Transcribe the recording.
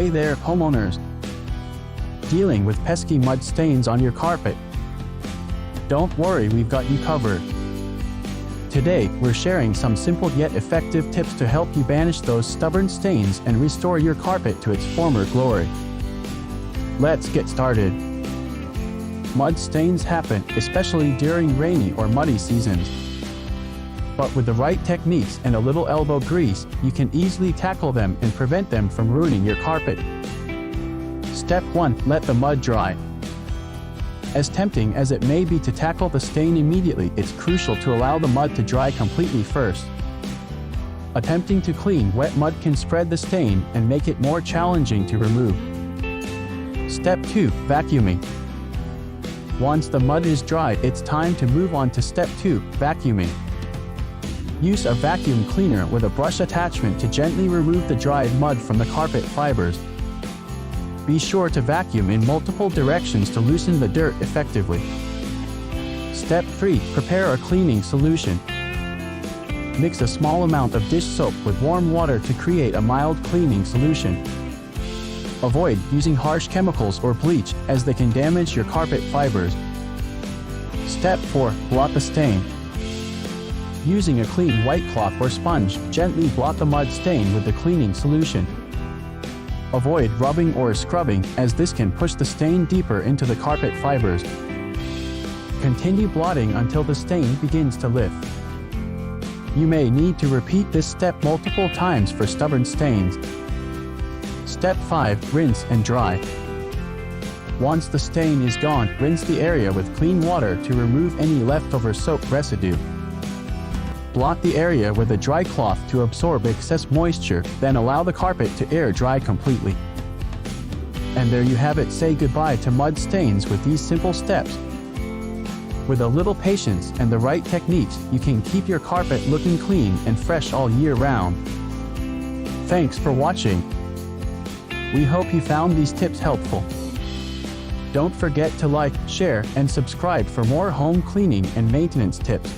Hey there, homeowners! Dealing with pesky mud stains on your carpet? Don't worry, we've got you covered. Today, we're sharing some simple yet effective tips to help you banish those stubborn stains and restore your carpet to its former glory. Let's get started. Mud stains happen, especially during rainy or muddy seasons. But with the right techniques and a little elbow grease, you can easily tackle them and prevent them from ruining your carpet. Step 1. Let the mud dry. As tempting as it may be to tackle the stain immediately, it's crucial to allow the mud to dry completely first. Attempting to clean wet mud can spread the stain and make it more challenging to remove. Step 2. Vacuuming. Once the mud is dry, it's time to move on to Step 2. Vacuuming. Use a vacuum cleaner with a brush attachment to gently remove the dried mud from the carpet fibers. Be sure to vacuum in multiple directions to loosen the dirt effectively. Step 3. Prepare a cleaning solution. Mix a small amount of dish soap with warm water to create a mild cleaning solution. Avoid using harsh chemicals or bleach, as they can damage your carpet fibers. Step 4. Blot the stain. Using a clean white cloth or sponge, gently blot the mud stain with the cleaning solution. Avoid rubbing or scrubbing, as this can push the stain deeper into the carpet fibers. Continue blotting until the stain begins to lift. You may need to repeat this step multiple times for stubborn stains. Step 5. Rinse and dry. Once the stain is gone, rinse the area with clean water to remove any leftover soap residue. Blot the area with a dry cloth to absorb excess moisture, then allow the carpet to air dry completely. And there you have it. Say goodbye to mud stains with these simple steps. With a little patience and the right techniques, you can keep your carpet looking clean and fresh all year round. Thanks for watching. We hope you found these tips helpful. Don't forget to like, share, and subscribe for more home cleaning and maintenance tips.